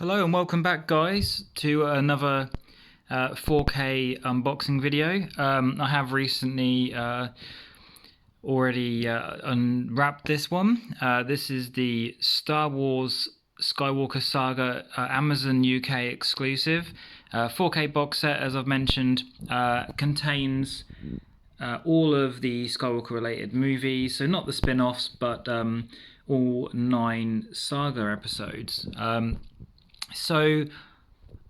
Hello and welcome back, guys, to another 4K unboxing video. I have recently already unwrapped this one. This is the Star Wars Skywalker Saga Amazon UK exclusive 4K box set. As I've mentioned, contains all of the Skywalker related movies, so not the spin-offs, but all 9 saga episodes. So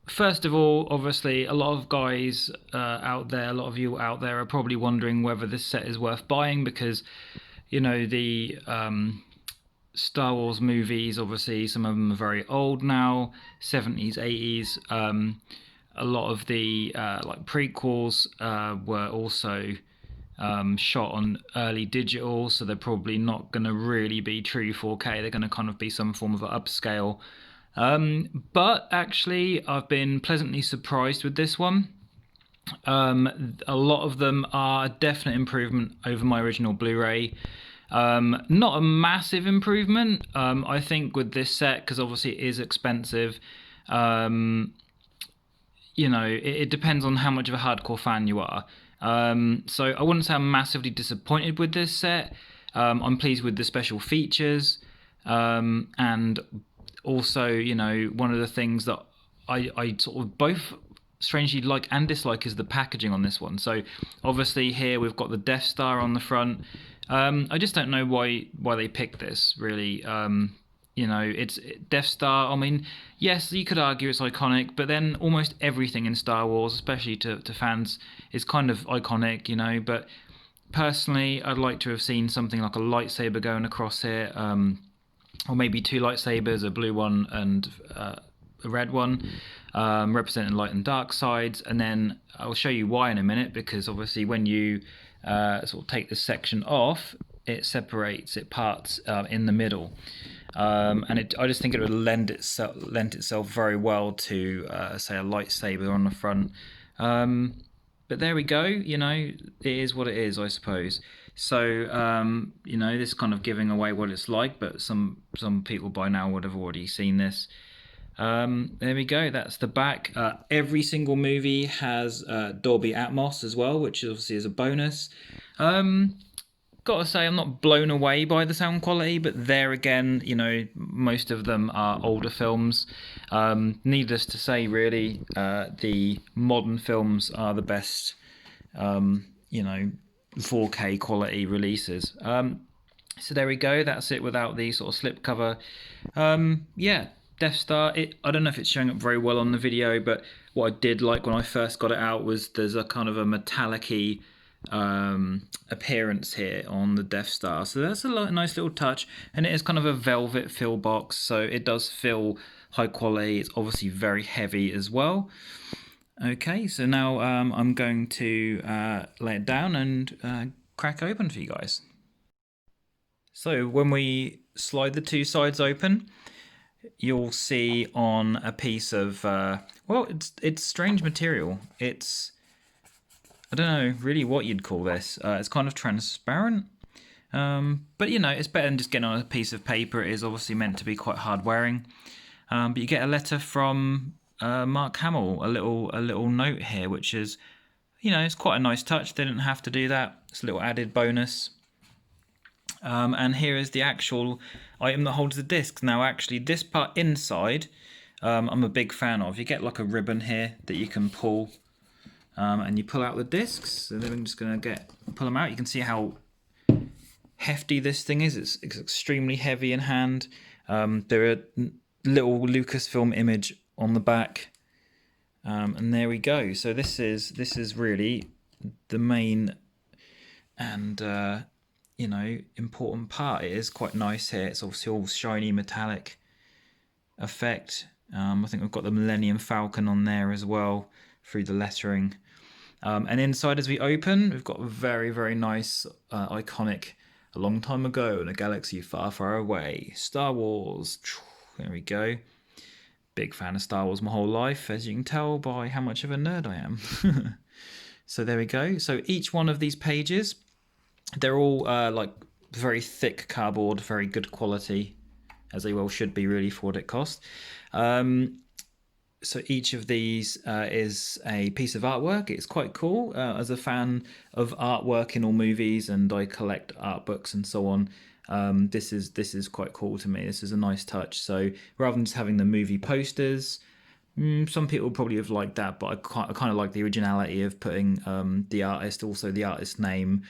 first of all, obviously, a lot of guys out there, a lot of you out there are probably wondering whether this set is worth buying because, the Star Wars movies, obviously, some of them are very old now, 70s, 80s. A lot of the like prequels were also shot on early digital, so they're probably not going to really be true 4K. They're going to kind of be some form of upscale. But actually, I've been pleasantly surprised with this one. A lot of them are a definite improvement over my original Blu-ray. Not a massive improvement, I think, with this set, because obviously it is expensive. Um, it depends on how much of a hardcore fan you are. So I wouldn't say I'm massively disappointed with this set. I'm pleased with the special features. And also, one of the things that I sort of both strangely like and dislike is the packaging on this one. So obviously here we've got the Death Star on the front. I just don't know why they picked this really. It's Death Star. I mean, yes, you could argue it's iconic, but then almost everything in Star Wars, especially to fans, is kind of iconic, But personally, I'd like to have seen something like a lightsaber going across here. Or maybe two lightsabers, a blue one and a red one, representing light and dark sides. And then I'll show you why in a minute, because obviously when you sort of take this section off, it separates, it parts in the middle. I just think it would lend itself very well to, say, a lightsaber on the front. But there we go. It is what it is, I suppose. So, this kind of giving away what it's like, but some people by now would have already seen this. There we go. That's the back. Every single movie has Dolby Atmos as well, which obviously is a bonus. Gotta say, I'm not blown away by the sound quality, but there again, most of them are older films. Needless to say, really, the modern films are the best, 4K quality releases. So there we go. That's it without the sort of slip cover. Yeah, Death Star. I don't know if it's showing up very well on the video, but what I did like when I first got it out was there's a kind of a metallic-y appearance here on the Death Star, so that's a nice little touch, and it is kind of a velvet fill box, so it does feel high quality. It's obviously very heavy as well. Okay, so now I'm going to lay it down and crack open for you guys. So when we slide the two sides open, you'll see on a piece of well, it's strange material. I don't know really what you'd call this. It's kind of transparent, but it's better than just getting on a piece of paper. It is obviously meant to be quite hard wearing. But you get a letter from Mark Hamill, a little note here, which is, it's quite a nice touch. They didn't have to do that. It's a little added bonus. And here is the actual item that holds the discs. Now, actually, this part inside, I'm a big fan of. You get like a ribbon here that you can pull, and you pull out the discs. So then I'm just going to pull them out. You can see how hefty this thing is. It's extremely heavy in hand. There are little Lucasfilm image on the back, and there we go. So this is really the main and important part. It is quite nice here. It's obviously all shiny metallic effect. I think we've got the Millennium Falcon on there as well through the lettering. And inside, as we open, we've got a very, very nice, iconic, a long time ago in a galaxy far, far away, Star Wars. There we go. Big fan of Star Wars my whole life, as you can tell by how much of a nerd I am. So there we go. So each one of these pages, they're all like very thick cardboard, very good quality. as they well should be really for what it cost. So each of these is a piece of artwork. It's quite cool. As a fan of artwork in all movies, and I collect art books and so on, this is quite cool to me. This is a nice touch. So rather than just having the movie posters, some people probably have liked that, but I kind of like the originality of putting the artist, also the artist's name,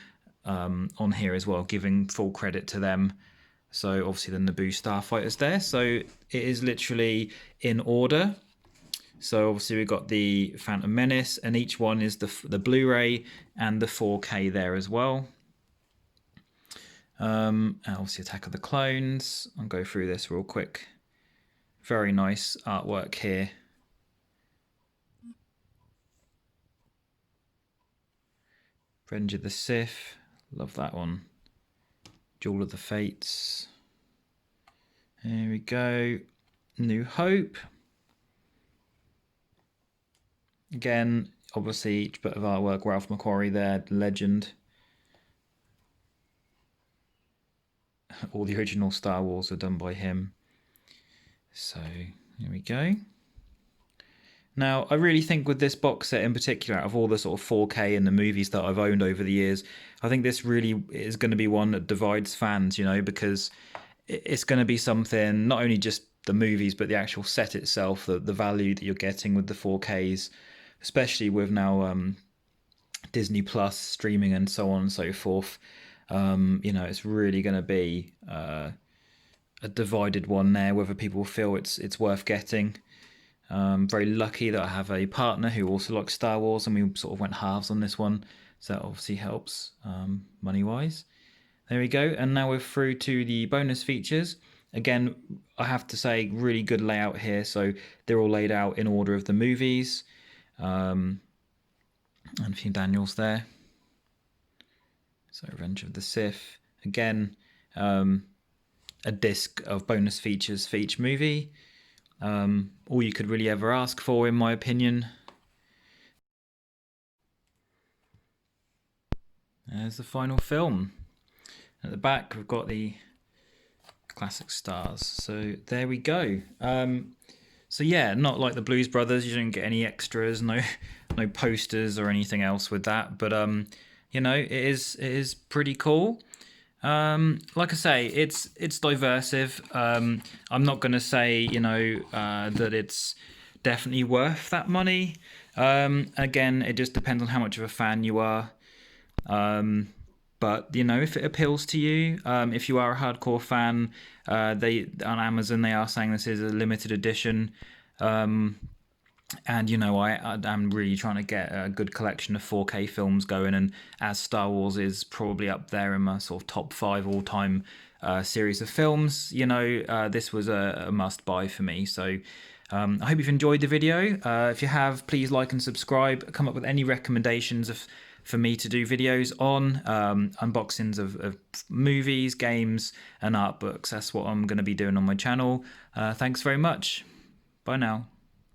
on here as well, giving full credit to them. So obviously the Naboo starfighters there. So it is literally in order. So obviously we've got the Phantom Menace, and each one is the Blu-ray and the 4K there as well. And obviously Attack of the Clones. I'll go through this real quick. Very nice artwork here. Revenge of the Sith. Love that one. Duel of the Fates. Here we go. New Hope. Again, obviously each bit of artwork, Ralph McQuarrie there, legend. All the original Star Wars are done by him. So here we go. Now, I really think with this box set in particular, out of all the sort of 4K and the movies that I've owned over the years, I think this really is going to be one that divides fans, you know, because it's going to be something, not only just the movies, but the actual set itself, the value that you're getting with the 4Ks, especially with now Disney Plus streaming and so on and so forth. You know, it's really going to be a divided one there, whether people feel it's worth getting. Very lucky that I have a partner who also likes Star Wars, and we sort of went halves on this one, so that obviously helps money-wise. There we go, and now we're through to the bonus features. Again, I have to say, really good layout here, so they're all laid out in order of the movies. And a few Daniels there. So Revenge of the Sith. Again, a disc of bonus features for each movie. All you could really ever ask for, in my opinion. There's the final film. At the back, we've got the classic stars. So there we go. So yeah, not like the Blues Brothers. You don't get any extras, no posters or anything else with that. But you know, it is pretty cool. Like I say, it's diversive. I'm not going to say, you know, that it's definitely worth that money. Again, it just depends on how much of a fan you are. But you know, if it appeals to you, if you are a hardcore fan, they on Amazon they are saying this is a limited edition. And you know, I'm really trying to get a good collection of 4K films going, and as Star Wars is probably up there in my sort of top 5 all-time series of films, you know, this was a must-buy for me. So I hope you've enjoyed the video. If you have, please like and subscribe. Come up with any recommendations for me to do videos on, unboxings of movies, games, and art books. That's what I'm going to be doing on my channel. Thanks very much. Bye now.